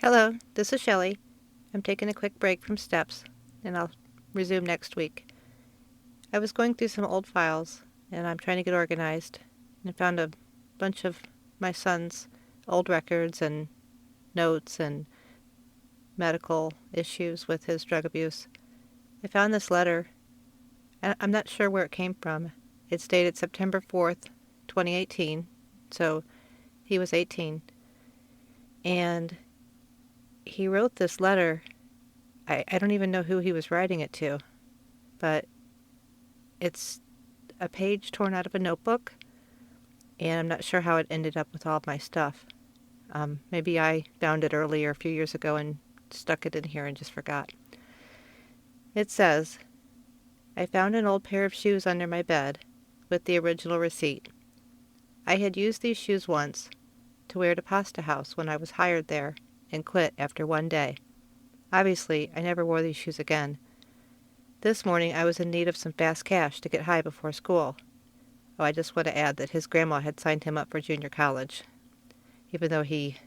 Hello, this is Shelley. I'm taking a quick break from steps, and I'll resume next week. I was going through some old files, and I'm trying to get organized, and I found a bunch of my son's old records and notes and medical issues with his drug abuse. I found this letter, and I'm not sure where it came from. It's dated September 4th, 2018, so he was 18, and he wrote this letter. I don't even know who he was writing it to, but it's a page torn out of a notebook, and I'm not sure how it ended up with all of my stuff. Maybe I found it earlier a few years ago and stuck it in here and just forgot. It says, I found an old pair of shoes under my bed with the original receipt. I had used these shoes once to wear to Pasta House when I was hired there and quit after one day. Obviously, I never wore these shoes again. This morning I was in need of some fast cash to get high before school. Oh, I just want to add that his grandma had signed him up for junior college, even though he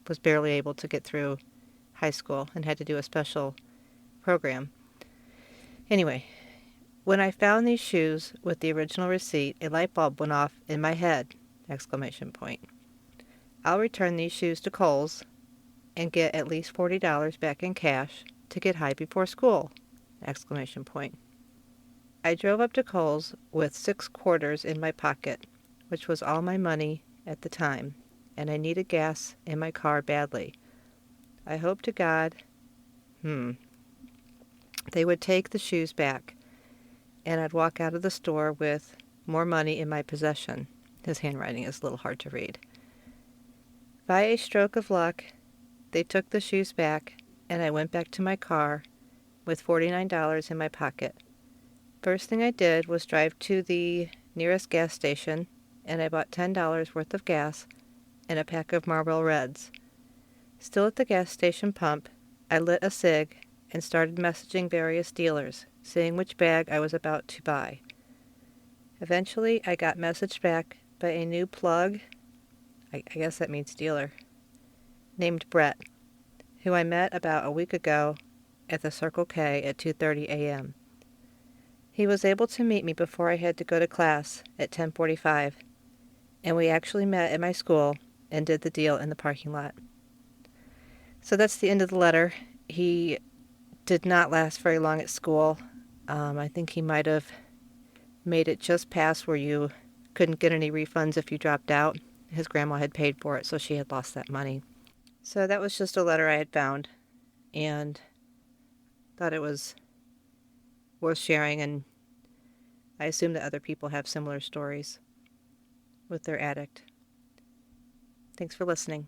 was barely able to get through high school and had to do a special program. Anyway, when I found these shoes with the original receipt, a light bulb went off in my head! Exclamation point. I'll return these shoes to Kohl's and get at least $40 back in cash to get high before school! Exclamation point. I drove up to Kohl's with 6 quarters in my pocket, which was all my money at the time, and I needed gas in my car badly. I hoped to God, they would take the shoes back, and I'd walk out of the store with more money in my possession. His handwriting is a little hard to read. By a stroke of luck, they took the shoes back, and I went back to my car with $49 in my pocket. First thing I did was drive to the nearest gas station, and I bought $10 worth of gas and a pack of Marlboro Reds. Still at the gas station pump, I lit a cig and started messaging various dealers, seeing which bag I was about to buy. Eventually, I got messaged back by a new plug, I guess that means dealer, named Brett, who I met about a week ago at the Circle K at 2:30 a.m. He was able to meet me before I had to go to class at 10:45, and we actually met at my school and did the deal in the parking lot. So that's the end of the letter. He did not last very long at school. I think he might have made it just past where you couldn't get any refunds if you dropped out. His grandma had paid for it, so she had lost that money. So that was just a letter I had found, and thought it was worth sharing, and I assume that other people have similar stories with their addict. Thanks for listening.